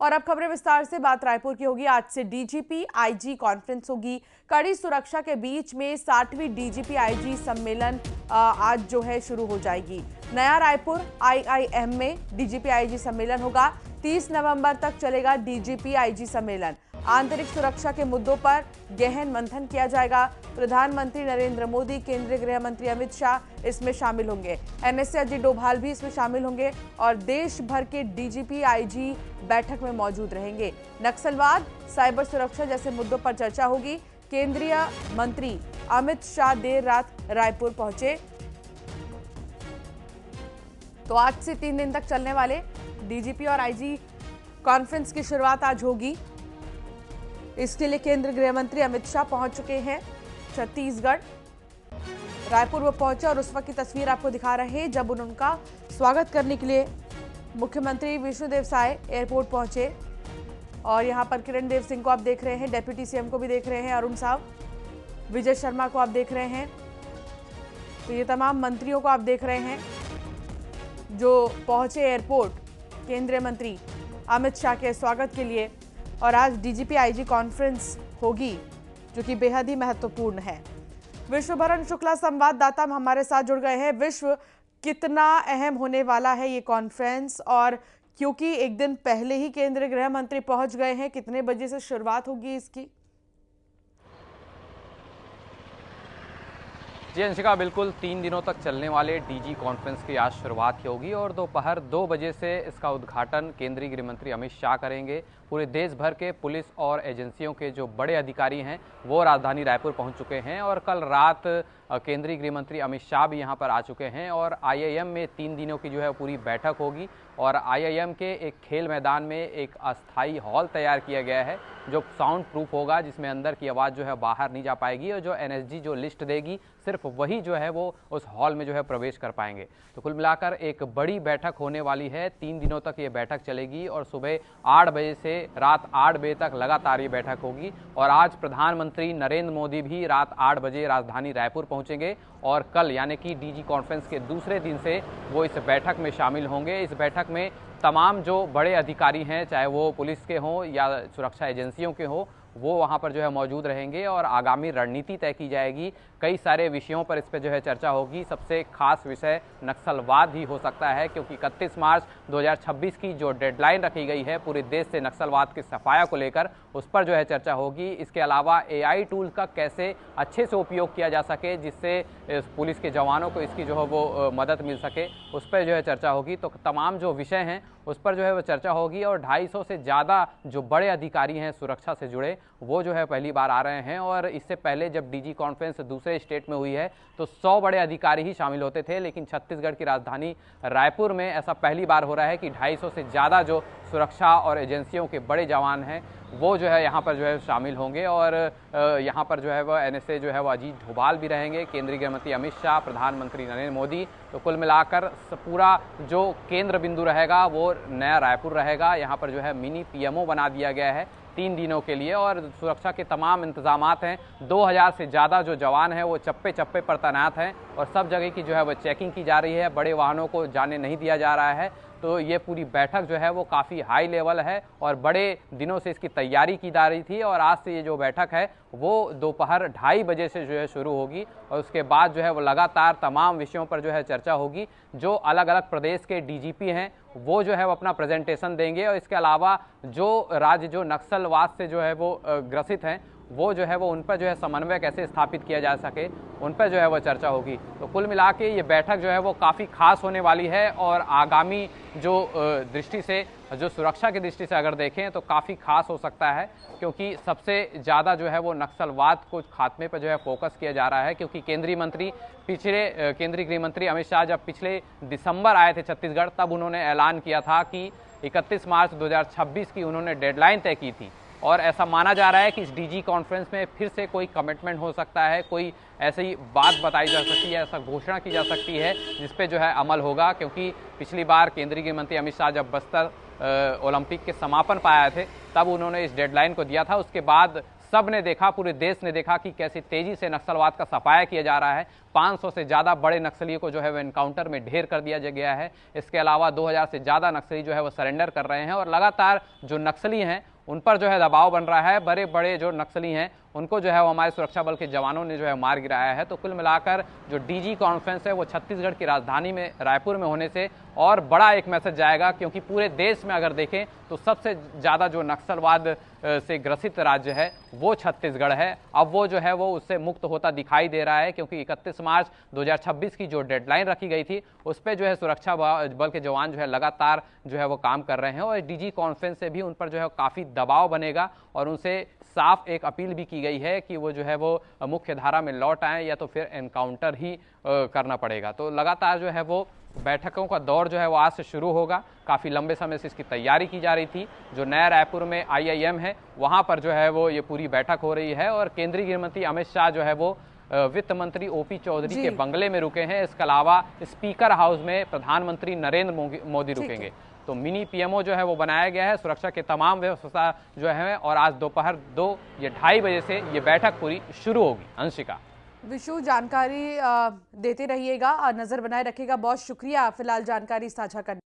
और अब खबरें विस्तार से। बात रायपुर की होगी। आज से डीजीपी आईजी कॉन्फ्रेंस होगी। कड़ी सुरक्षा के बीच में 60वीं डीजीपी आईजी सम्मेलन आज जो है शुरू हो जाएगी। नया रायपुर आईआईएम में डीजीपी आईजी सम्मेलन होगा। 30 नवंबर तक चलेगा डीजीपी आईजी सम्मेलन। आंतरिक सुरक्षा के मुद्दों पर गहन मंथन किया जाएगा। प्रधानमंत्री नरेंद्र मोदी, केंद्रीय गृह मंत्री अमित शाह इसमें शामिल होंगे। एनएसए अजीत डोभाल भी इसमें शामिल होंगे और देश भर के डीजीपी आईजी बैठक में मौजूद रहेंगे। नक्सलवाद, साइबर सुरक्षा जैसे मुद्दों पर चर्चा होगी। केंद्रीय मंत्री अमित शाह देर रात रायपुर पहुंचे। तो आज से 3 दिन तक चलने वाले डीजीपी और आईजी कॉन्फ्रेंस की शुरुआत आज होगी। इसके लिए केंद्रीय गृह मंत्री अमित शाह पहुंच चुके हैं छत्तीसगढ़। रायपुर वो पहुंचे और उस वक्त की तस्वीर आपको दिखा रहे हैं जब उनका स्वागत करने के लिए मुख्यमंत्री विष्णुदेव साय एयरपोर्ट पहुंचे। और यहां पर किरण देव सिंह को आप देख रहे हैं, डेप्यूटी सीएम को भी देख रहे हैं, अरुण साव, विजय शर्मा को आप देख रहे हैं। तो ये तमाम मंत्रियों को आप देख रहे हैं जो पहुंचे एयरपोर्ट केंद्रीय मंत्री अमित शाह के स्वागत के लिए। और आज डीजीपी आईजी कॉन्फ्रेंस होगी जो कि बेहद ही महत्वपूर्ण है। विश्वभरण शुक्ला संवाददाता हमारे साथ जुड़ गए हैं। विश्व, कितना अहम होने वाला है ये कॉन्फ्रेंस, और क्योंकि एक दिन पहले ही केंद्रीय गृह मंत्री पहुंच गए हैं, कितने बजे से शुरुआत होगी इसकी? जी अंशिका, बिल्कुल 3 दिनों तक चलने वाले डीजी कॉन्फ्रेंस की आज शुरुआत होगी और दोपहर 2 बजे से इसका उद्घाटन केंद्रीय गृह मंत्री अमित शाह करेंगे। पूरे देश भर के पुलिस और एजेंसियों के जो बड़े अधिकारी हैं वो राजधानी रायपुर पहुंच चुके हैं और कल रात केंद्रीय गृह मंत्री अमित शाह भी यहां पर आ चुके हैं। और आईआईएम में 3 दिनों की जो है पूरी बैठक होगी और आईआईएम के एक खेल मैदान में एक अस्थाई हॉल तैयार किया गया है जो साउंड प्रूफ होगा, जिसमें अंदर की आवाज़ जो है बाहर नहीं जा पाएगी और जो एनएसजी जो लिस्ट देगी सिर्फ वही जो है वो उस हॉल में जो है प्रवेश कर पाएंगे। तो कुल मिलाकर एक बड़ी बैठक होने वाली है। 3 दिनों तक ये बैठक चलेगी और सुबह 8 बजे से रात 8 बजे तक लगातार ये बैठक होगी। और आज प्रधानमंत्री नरेंद्र मोदी भी रात 8 बजे राजधानी रायपुर पहुंचेंगे और कल यानी कि डीजी कॉन्फ्रेंस के दूसरे दिन से वो इस बैठक में शामिल होंगे। इस बैठक में तमाम जो बड़े अधिकारी हैं, चाहे वो पुलिस के हों या सुरक्षा एजेंसियों के हों, वो वहाँ पर जो है मौजूद रहेंगे और आगामी रणनीति तय की जाएगी। कई सारे विषयों पर इस पर जो है चर्चा होगी। सबसे खास विषय नक्सलवाद ही हो सकता है, क्योंकि 31 मार्च 2026 की जो डेडलाइन रखी गई है पूरे देश से नक्सलवाद के सफाया को लेकर, उस पर जो है चर्चा होगी। इसके अलावा एआई टूल का कैसे अच्छे से उपयोग किया जा सके जिससे पुलिस के जवानों को इसकी जो है वो मदद मिल सके, उस पर जो है चर्चा होगी। तो तमाम जो विषय हैं उस पर जो है वो चर्चा होगी। और 250 से ज़्यादा जो बड़े अधिकारी हैं सुरक्षा से जुड़े, वो जो है पहली बार आ रहे हैं। और इससे पहले जब डीजी कॉन्फ्रेंस दूसरे स्टेट में हुई है तो 100 बड़े अधिकारी ही शामिल होते थे, लेकिन छत्तीसगढ़ की राजधानी रायपुर में ऐसा पहली बार हो रहा है कि 250 से ज़्यादा जो सुरक्षा और एजेंसियों के बड़े जवान हैं वो जो है यहाँ पर जो है शामिल होंगे। और यहाँ पर जो है वह एनएसए जो है वो अजीत डोभाल भी रहेंगे, केंद्रीय गृह मंत्री अमित शाह, प्रधानमंत्री नरेंद्र मोदी। तो कुल मिलाकर पूरा जो केंद्र बिंदु रहेगा वो नया रायपुर रहेगा। यहाँ पर जो है मिनी पीएमओ बना दिया गया है 3 दिनों के लिए और सुरक्षा के तमाम इंतजामात हैं। 2000 से ज़्यादा जो जवान हैं वो चप्पे चप्पे पर तैनात हैं और सब जगह की जो है वो चेकिंग की जा रही है। बड़े वाहनों को जाने नहीं दिया जा रहा है। तो ये पूरी बैठक जो है वो काफ़ी हाई लेवल है और बड़े दिनों से इसकी तैयारी की जा रही थी। और आज से ये जो बैठक है वो दोपहर 2:30 बजे से जो है शुरू होगी और उसके बाद जो है वो लगातार तमाम विषयों पर जो है चर्चा होगी। जो अलग अलग प्रदेश के डीजीपी हैं वो जो है वो अपना प्रेजेंटेशन देंगे और इसके अलावा जो राज्य जो नक्सलवाद से जो है वो ग्रसित हैं वो जो है वो उन पर जो है समन्वय कैसे स्थापित किया जा सके, उन पर जो है वो चर्चा होगी। तो कुल मिला के ये बैठक जो है वो काफ़ी खास होने वाली है और आगामी जो दृष्टि से, जो सुरक्षा की दृष्टि से अगर देखें तो काफ़ी खास हो सकता है, क्योंकि सबसे ज़्यादा जो है वो नक्सलवाद को खात्मे पर जो है फोकस किया जा रहा है। क्योंकि केंद्रीय गृह मंत्री अमित शाह जब पिछले दिसंबर आए थे छत्तीसगढ़, तब उन्होंने ऐलान किया था कि 31 मार्च 2026 की उन्होंने डेडलाइन तय की थी और ऐसा माना जा रहा है कि इस डीजी कॉन्फ्रेंस में फिर से कोई कमिटमेंट हो सकता है, कोई ऐसी बात बताई जा सकती है, ऐसा घोषणा की जा सकती है जिस पे जो है अमल होगा। क्योंकि पिछली बार केंद्रीय गृह मंत्री अमित शाह जब बस्तर ओलंपिक के समापन पर आए थे तब उन्होंने इस डेडलाइन को दिया था। उसके बाद सब ने देखा, पूरे देश ने देखा कि कैसे तेजी से नक्सलवाद का सफाया किया जा रहा है। 500 से ज़्यादा बड़े नक्सलियों को जो है वो एनकाउंटर में ढेर कर दिया गया है। इसके अलावा 2000 से ज़्यादा नक्सली जो है वो सरेंडर कर रहे हैं और लगातार जो नक्सली हैं उन पर जो है दबाव बन रहा है। बड़े बड़े जो नक्सली हैं उनको जो है वो हमारे सुरक्षा बल के जवानों ने जो है मार गिराया है। तो कुल मिलाकर जो डीजी कॉन्फ्रेंस है वो छत्तीसगढ़ की राजधानी में रायपुर में होने से और बड़ा एक मैसेज जाएगा, क्योंकि पूरे देश में अगर देखें तो सबसे ज़्यादा जो नक्सलवाद से ग्रसित राज्य है वो छत्तीसगढ़ है। अब वो जो है वो उससे मुक्त होता दिखाई दे रहा है, क्योंकि 31 मार्च 2026 की जो डेडलाइन रखी गई थी उस पर जो है सुरक्षा बल के जवान जो है लगातार जो है वो काम कर रहे हैं और डीजी कॉन्फ्रेंस से भी उन पर जो है काफ़ी दबाव बनेगा और उनसे साफ एक अपील भी की गई है कि वो जो है वो मुख्य धारा में लौट आए या तो फिर एनकाउंटर ही करना पड़ेगा। तो लगातार जो है वो बैठकों का दौर जो है वो आज से शुरू होगा। काफ़ी लंबे समय से इसकी तैयारी की जा रही थी। जो नया रायपुर में IIM है वहाँ पर जो है वो ये पूरी बैठक हो रही है और केंद्रीय गृह मंत्री अमित शाह जो है वो वित्त मंत्री OP चौधरी के बंगले में रुके हैं। इसके अलावा स्पीकर हाउस में प्रधानमंत्री नरेंद्र मोदी रुकेंगे। तो मिनी PMO जो है वो बनाया गया है। सुरक्षा के तमाम व्यवस्था जो है और आज दोपहर 2 या 2:30 बजे से ये बैठक पूरी शुरू होगी। अंशिका, विशु, जानकारी देते रहिएगा और नजर बनाए रखिएगा। बहुत शुक्रिया फिलहाल जानकारी साझा करने